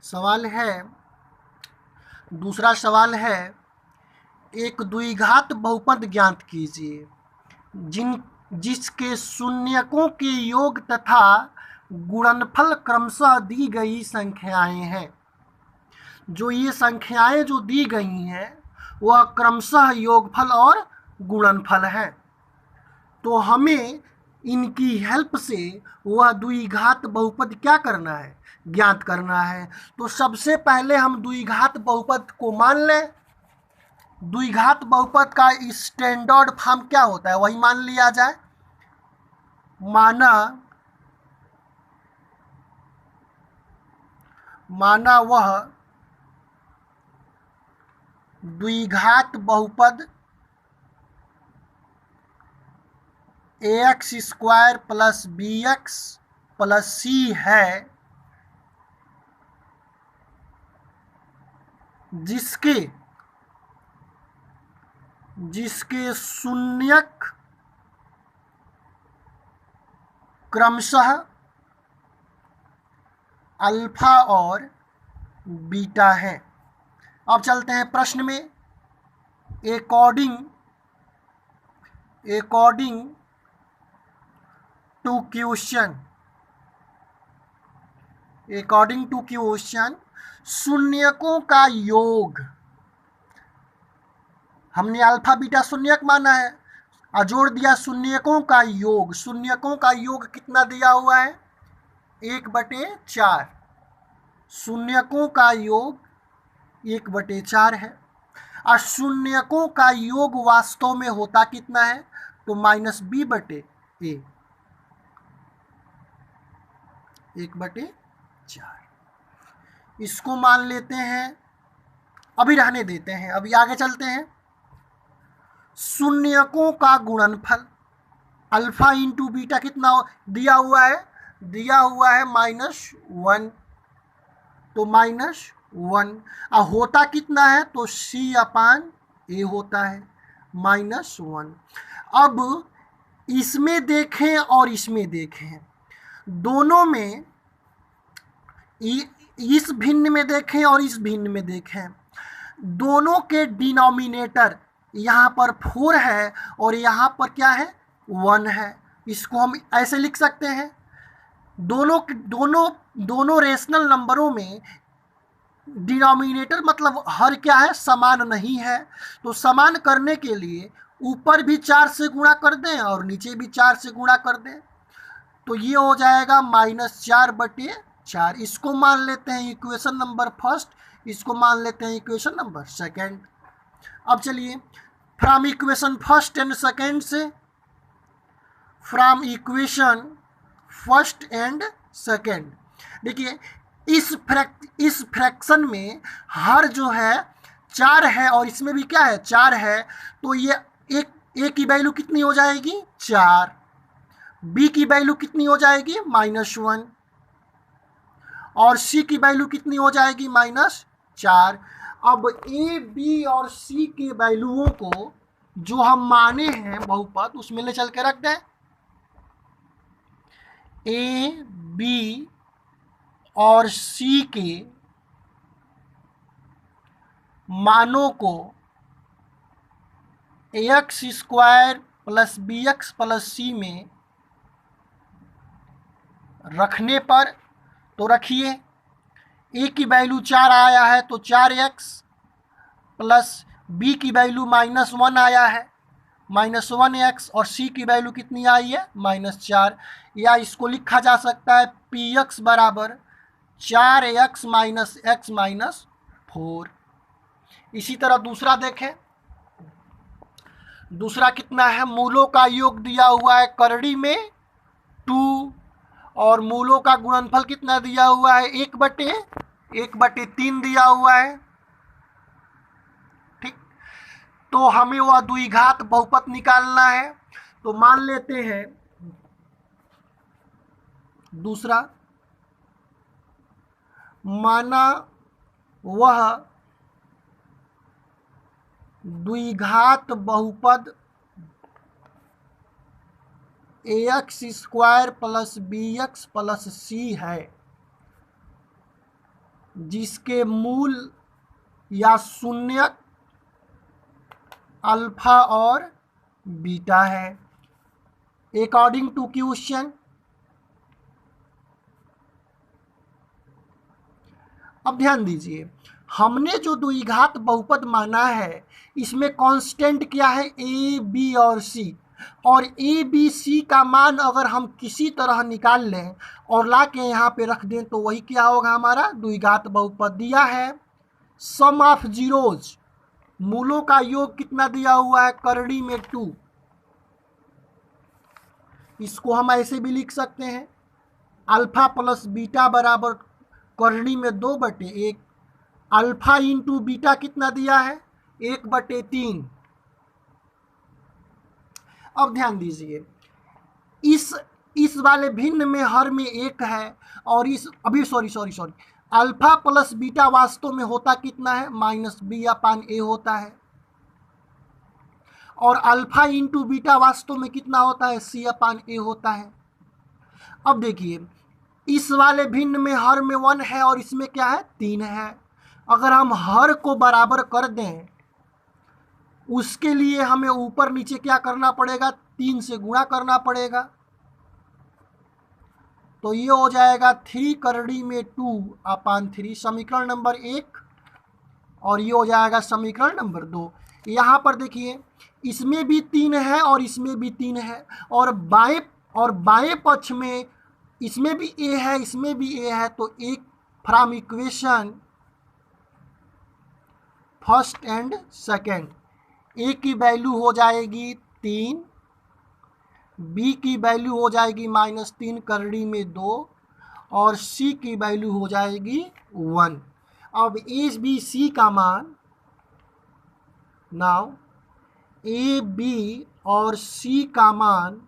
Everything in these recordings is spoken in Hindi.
सवाल है, दूसरा सवाल है, एक द्विघात बहुपद ज्ञात कीजिए जिसके शून्यकों के योग तथा गुणनफल क्रमशः दी गई संख्याएं हैं। जो ये संख्याएं जो दी गई हैं वह क्रमशः योगफल और गुणनफल है। तो हमें इनकी हेल्प से वह द्विघात बहुपद क्या करना है, ज्ञात करना है। तो सबसे पहले हम द्विघात बहुपद को मान लें। द्विघात बहुपद का स्टैंडर्ड फॉर्म क्या होता है वही मान लिया जाए। माना वह द्विघात बहुपद ax square plus bx plus c है जिसके शून्यक क्रमशः अल्फा और बीटा है। अब चलते हैं प्रश्न में। अकॉर्डिंग टू क्वेश्चन शून्यकों का योग, हमने अल्फा बीटा शून्यक माना है और जोड़ दिया शून्यकों का योग। शून्यकों का योग कितना दिया हुआ है, 1/4। शून्यकों का योग 1/4 है और शून्यकों का योग वास्तव में होता कितना है, तो -b/a, 1/4। इसको मान लेते हैं, अभी रहने देते हैं, अभी आगे चलते हैं। शून्यकों का गुणनफल अल्फा इंटू बीटा कितना दिया हुआ है, -1, तो -1 और होता कितना है, तो c/a होता है -1। अब इसमें देखें और इसमें देखें, दोनों में, इस भिन्न में देखें और इस भिन्न में देखें, दोनों के डिनोमिनेटर यहाँ पर 4 है और यहाँ पर क्या है, 1 है। इसको हम ऐसे लिख सकते हैं, दोनों रेशनल नंबरों में डिनोमिनेटर मतलब हर क्या है, समान नहीं है। तो समान करने के लिए ऊपर भी 4 से गुणा कर दें और नीचे भी 4 से गुणा कर दें, तो ये हो जाएगा -4/4। इसको मान लेते हैं इक्वेशन नंबर फर्स्ट, इसको मान लेते हैं इक्वेशन नंबर सेकंड। अब चलिए from equation first and second से, from equation first and second, देखिए इस फ्रैक्शन में हर जो है 4 है और इसमें भी क्या है, 4 है। तो ये a की वैल्यू कितनी हो जाएगी, 4, b की वैल्यू कितनी हो जाएगी, -1, और c की वैल्यू कितनी हो जाएगी, -4। अब a, b और c के वैल्यूओं को जो हम माने हैं बहुपद, उसमें ले चल के रख दें। a, b और c के मानों को ax square plus bx plus c में रखने पर, तो रखिए a की वैल्यू 4 आया है तो 4x प्लस b की वैल्यू -1 आया है -1x, और c की वैल्यू कितनी आई है, -4। या इसको लिखा जा सकता है px बराबर 4x - x - 4। इसी तरह दूसरा देखें, दूसरा कितना है, मूलों का योग दिया हुआ है करड़ी में 2 और मूलों का गुणनफल कितना दिया हुआ है, 1/3 दिया हुआ है। ठीक, तो हमें वह द्विघात बहुपद निकालना है। तो मान लेते हैं दूसरा, माना वह द्विघात बहुपद ax square plus bx plus c है। जिसके मूल या शून्यक अल्फा और बीटा है। अकॉर्डिंग टू क्वेश्चन, अब ध्यान दीजिए, हमने जो द्विघात बहुपद माना है इसमें कांस्टेंट क्या है, ए बी और सी। और ए बी सी का मान अगर हम किसी तरह निकाल लें और ला के यहाँ पे रख दें तो वही क्या होगा, हमारा द्विघात बहुपद। दिया है सम ऑफ जीरोज, मूलों का योग कितना दिया हुआ है, करड़ी में 2। इसको हम ऐसे भी लिख सकते हैं, अल्फा प्लस बीटा बराबर करड़ी में 2/1। अल्फा इंटू बीटा कितना दिया है, 1/3। अब ध्यान दीजिए, इस वाले भिन्न में हर में 1 है और इस अभी सॉरी अल्फा प्लस बीटा वास्तव में होता कितना है, -b/a होता है। और अल्फा इंटू बीटा वास्तव में कितना होता है, c/a होता है। अब देखिए, इस वाले भिन्न में हर में 1 है और इसमें क्या है, 3 है। अगर हम हर को बराबर कर दें उसके लिए हमें ऊपर नीचे क्या करना पड़ेगा, 3 से गुणा करना पड़ेगा। तो ये हो जाएगा 3 करड़ी में 2/3, समीकरण नंबर 1। और ये हो जाएगा समीकरण नंबर 2। यहाँ पर देखिए, इसमें भी 3 है और इसमें भी 3 है, और बाएं पक्ष में इसमें भी a है इसमें भी a है। तो एक from equation first and second, a की वैल्यू हो जाएगी 3, b की वैल्यू हो जाएगी -3 करड़ी में 2 और c की वैल्यू हो जाएगी 1। अब a b c का मान, नाउ a b और c का मान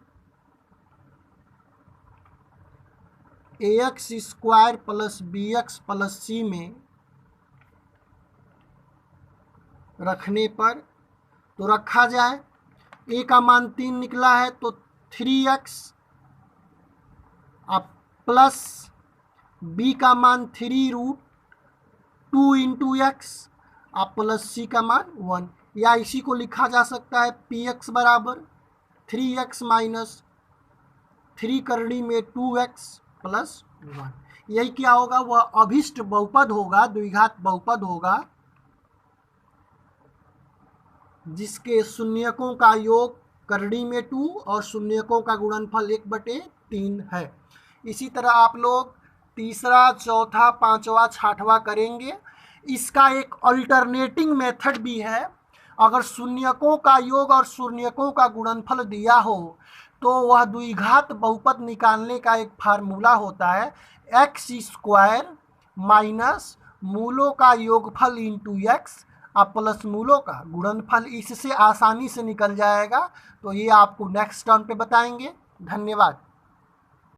ax² plus bx plus c में रखने पर तो रखा जाए, a का मान 3 निकला है तो 3x अब प्लस b का मान 3√2 इंटू एक्स अब प्लस c का मान 1, या इसी को लिखा जा सकता है px बराबर 3x माइनस 3 करड़ी में 2x प्लस 1। यही क्या होगा, वह अभिष्ट बहुपद होगा, द्विघात बहुपद होगा जिसके शून्यकों का योग करड़ी में 2 और शून्यकों का गुणनफल 1/3 है। इसी तरह आप लोग तीसरा, चौथा, पांचवा, छठवां करेंगे। इसका एक अल्टरनेटिंग मेथड भी है। अगर शून्यकों का योग और शून्यकों का गुणनफल दिया हो तो वह द्विघात बहुपद निकालने का एक फार्मूला होता है, x² माइनस मूलों का योगफल इंटू एक्स अब प्लस मूलों का गुणनफल। इससे आसानी से निकल जाएगा। तो ये आपको नेक्स्ट टर्म पे बताएंगे। धन्यवाद।